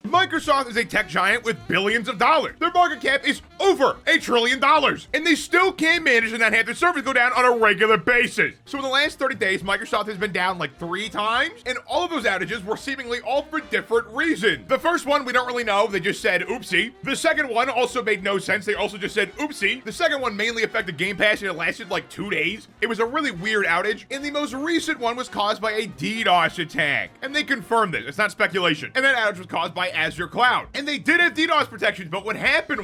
Microsoft is a tech giant with billions of dollars. Their market cap is over $1 trillion, and they still can't manage to not have their servers go down on a regular basis. So in the last 30 days, Microsoft has been down like 3 times, and all of those outages were seemingly all for different reasons. The first one, we don't really know. They just said, oopsie. The second one also made no sense. They also just said, oopsie. The second one mainly affected Game Pass, and it lasted like 2 days. It was a really weird outage, and the most recent one was caused by a DDoS attack. And they confirmed this. It's not speculation. And that outage was caused by Azure Cloud. And they did have DDoS protections, but what happened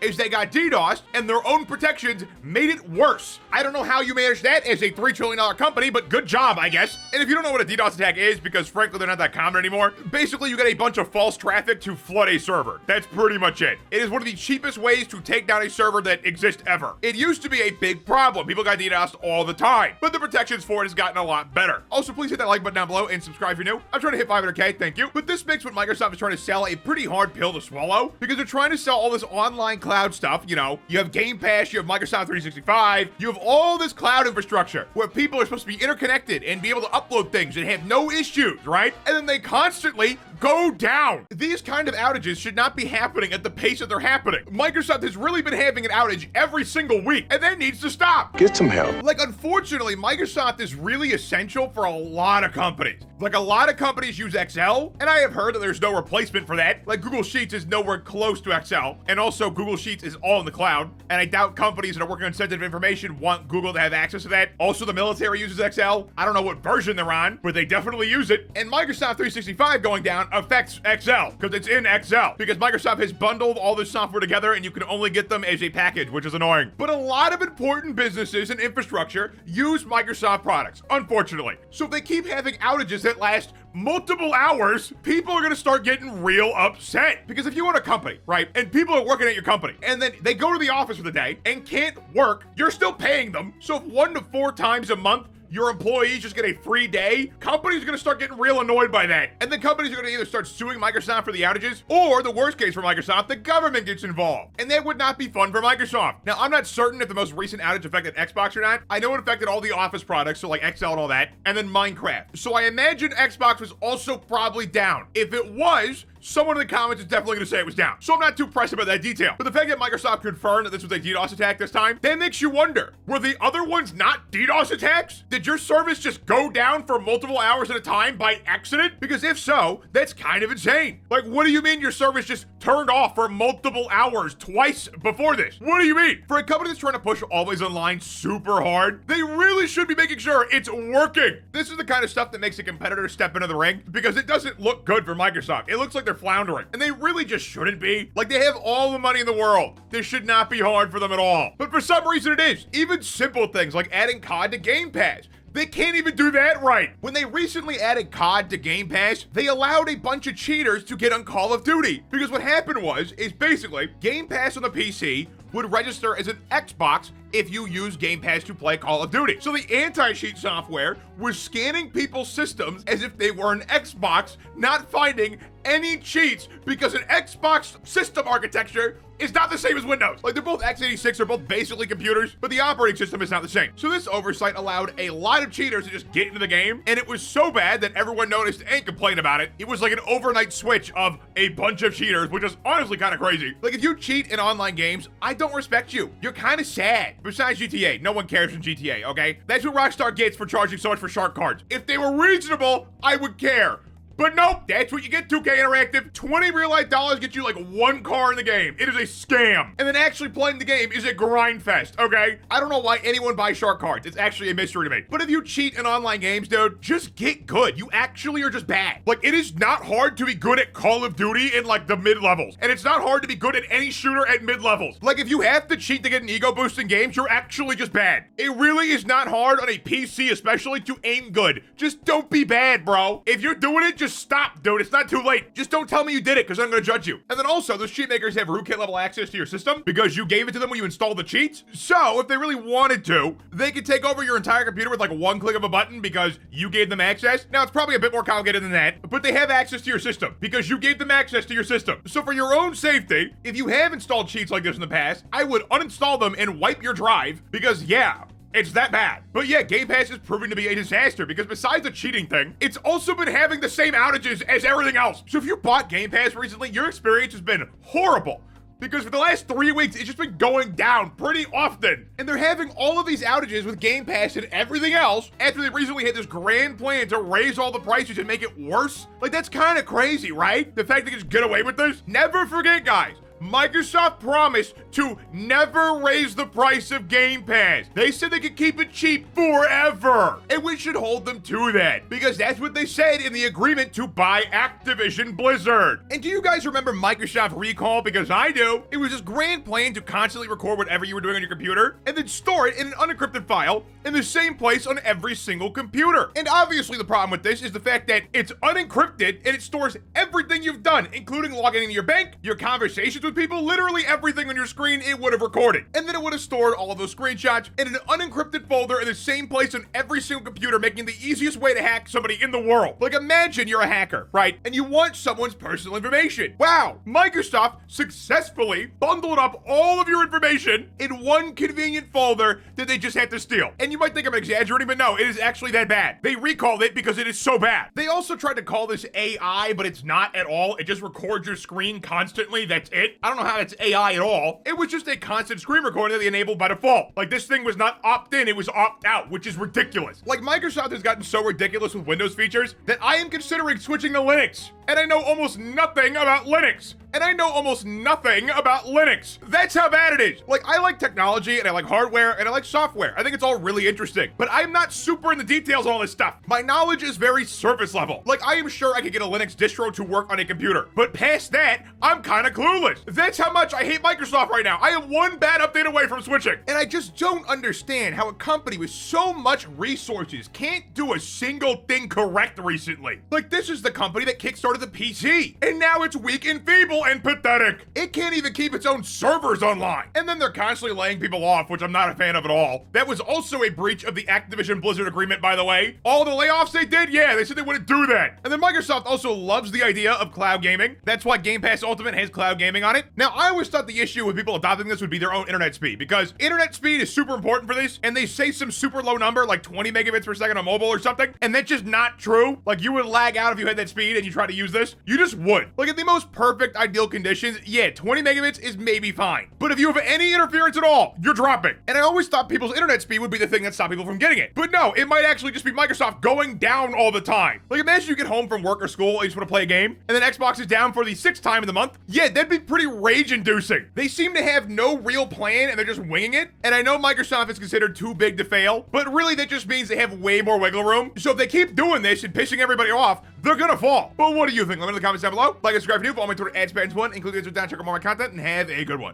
is they got DDoSed, and their own protections made it worse. I don't know how you managed that as a $3 trillion company, but good job, I guess. And if you don't know what a DDoS attack is, because frankly, they're not that common anymore, basically you get a bunch of false traffic to flood a server. That's pretty much it. It is one of the cheapest ways to take down a server that exists ever. It used to be a big problem. People got DDoSed all the time, but the protections for it has gotten a lot better. Also, please hit that like button down below and subscribe if you're new. I'm trying to hit 500K, thank you. But this makes what Microsoft is trying to sell a pretty hard pill to swallow, because they're trying to sell all this online cloud stuff. You know, you have Game Pass, you have Microsoft 365, you have all this cloud infrastructure where people are supposed to be interconnected and be able to upload things and have no issues, right? And then they constantly go down. These kind of outages should not be happening at the pace that they're happening. Microsoft has really been having an outage every single week, and that needs to stop. Get some help. Like, unfortunately, Microsoft is really essential for a lot of companies. Like, a lot of companies use Excel, and I have heard that there's no replacement for that. Like, Google Sheets is nowhere close to Excel, and also Google Sheets is all in the cloud, and I doubt companies that are working on sensitive information want Google to have access to that. Also, the military uses Excel. I don't know what version they're on, but they definitely use it. And Microsoft 365 going down affects Excel, because it's in Excel, because Microsoft has bundled all this software together, and you can only get them as a package, which is annoying. But a lot of important businesses and infrastructure use Microsoft products, unfortunately. So if they keep having outages that last multiple hours, people are gonna start getting real upset. Because if you own a company, right, and people are working at your company, and then they go to the office for the day and can't work, you're still paying them. So if 1 to 4 times a month your employees just get a free day, companies are gonna start getting real annoyed by that. And then companies are gonna either start suing Microsoft for the outages, or the worst case for Microsoft, the government gets involved. And that would not be fun for Microsoft. Now, I'm not certain if the most recent outage affected Xbox or not. I know it affected all the Office products, so like Excel and all that, and then Minecraft. So I imagine Xbox was also probably down. If it was, someone in the comments is definitely going to say it was down. So I'm not too pressed about that detail. But the fact that Microsoft confirmed that this was a DDoS attack this time, that makes you wonder, were the other ones not DDoS attacks? Did your service just go down for multiple hours at a time by accident? Because if so, that's kind of insane. Like, what do you mean your service just turned off for multiple hours twice before this? What do you mean? For a company that's trying to push always online super hard, they really should be making sure it's working. This is the kind of stuff that makes a competitor step into the ring, because it doesn't look good for Microsoft. It looks like they're floundering, and they really just shouldn't be. Like, they have all the money in the world. This should not be hard for them at all. But for some reason it is. Even simple things like adding COD to Game Pass. They can't even do that right. When they recently added COD to Game Pass, they allowed a bunch of cheaters to get on Call of Duty. Because what happened is basically Game Pass on the PC would register as an Xbox if you use Game Pass to play Call of Duty. So the anti-cheat software was scanning people's systems as if they were an Xbox, not finding any cheats, because an Xbox system architecture is not the same as Windows. Like, they're both x86, they're both basically computers, but the operating system is not the same. So this oversight allowed a lot of cheaters to just get into the game, and it was so bad that everyone noticed and complained about it. It was like an overnight switch of a bunch of cheaters, which is honestly kind of crazy. Like, if you cheat in online games, I don't respect you. You're kind of sad. Besides GTA, no one cares in GTA, okay? That's what Rockstar gets for charging so much for shark cards. If they were reasonable, I would care. But nope, that's what you get, 2K Interactive. 20 real-life dollars gets you like 1 car in the game. It is a scam. And then actually playing the game is a grind fest, okay? I don't know why anyone buys shark cards. It's actually a mystery to me. But if you cheat in online games, dude, just get good. You actually are just bad. Like, it is not hard to be good at Call of Duty in like the mid-levels. And it's not hard to be good at any shooter at mid-levels. Like, if you have to cheat to get an ego boost in games, you're actually just bad. It really is not hard on a PC especially to aim good. Just don't be bad, bro. If you're doing it, just stop, dude. It's not too late. Just don't tell me you did it, because I'm gonna judge you. And then also, those cheat makers have rootkit level access to your system because you gave it to them when you installed the cheats. So if they really wanted to, they could take over your entire computer with like 1 click of a button because you gave them access. Now, it's probably a bit more complicated than that, but they have access to your system because you gave them access to your system. So for your own safety, if you have installed cheats like this in the past, I would uninstall them and wipe your drive, because yeah, It's that bad. But yeah, Game Pass is proving to be a disaster because besides the cheating thing, it's also been having the same outages as everything else. So if you bought Game Pass recently, your experience has been horrible. Because for the last 3 weeks, it's just been going down pretty often. And they're having all of these outages with Game Pass and everything else after they recently had this grand plan to raise all the prices and make it worse. Like, that's kind of crazy, right? The fact they can just get away with this. Never forget, guys. Microsoft promised to never raise the price of Game Pass. They said they could keep it cheap forever. And we should hold them to that because that's what they said in the agreement to buy Activision Blizzard. And do you guys remember Microsoft Recall? Because I do. It was this grand plan to constantly record whatever you were doing on your computer and then store it in an unencrypted file in the same place on every single computer. And obviously the problem with this is the fact that it's unencrypted and it stores everything you've done, including logging into your bank, your conversations with people, literally everything on your screen it would have recorded. And then it would have stored all of those screenshots in an unencrypted folder in the same place on every single computer, making the easiest way to hack somebody in the world. Like, imagine you're a hacker, right? And you want someone's personal information. Wow, Microsoft successfully bundled up all of your information in one convenient folder that they just had to steal. And you might think I'm exaggerating, but no, it is actually that bad. They recalled it because it is so bad. They also tried to call this AI, but it's not at all. It just records your screen constantly. That's it. I don't know how it's AI at all. It was just a constant screen recording that they enabled by default. Like, this thing was not opt-in, it was opt-out, which is ridiculous. Like, Microsoft has gotten so ridiculous with Windows features that I am considering switching to Linux. And I know almost nothing about Linux. And I know almost nothing about Linux. That's how bad it is. Like, I like technology, and I like hardware, and I like software. I think it's all really interesting. But I'm not super in the details on all this stuff. My knowledge is very surface level. Like, I am sure I could get a Linux distro to work on a computer. But past that, I'm kind of clueless. That's how much I hate Microsoft right now. I am one bad update away from switching. And I just don't understand how a company with so much resources can't do a single thing correct recently. Like, this is the company that kickstarted the PC. And now it's weak and feeble and pathetic. It can't even keep its own servers online. And then they're constantly laying people off, which I'm not a fan of at all. That was also a breach of the Activision Blizzard agreement, by the way. All the layoffs they did, yeah, they said they wouldn't do that. And then Microsoft also loves the idea of cloud gaming. That's why Game Pass Ultimate has cloud gaming on it. Now, I always thought the issue with people adopting this would be their own internet speed, because internet speed is super important for this, and they say some super low number, like 20 megabits per second on mobile or something, and that's just not true. Like, you would lag out if you had that speed and you try to use this. You just would. Like, in the most perfect, ideal conditions, yeah, 20 megabits is maybe fine. But if you have any interference at all, you're dropping. And I always thought people's internet speed would be the thing that stopped people from getting it. But no, it might actually just be Microsoft going down all the time. Like, imagine you get home from work or school and you just want to play a game, and then Xbox is down for the 6th time in the month. Yeah, that'd be pretty rage-inducing. They seem to have no real plan, and they're just winging it. And I know Microsoft is considered too big to fail, but really that just means they have way more wiggle room. So if they keep doing this and pissing everybody off, they're gonna fall. But what do you think? Let me know in the comments down below. Like and subscribe if you're new. Follow me on Twitter @spatnz1. Include the down, check out more of my content, and have a good one.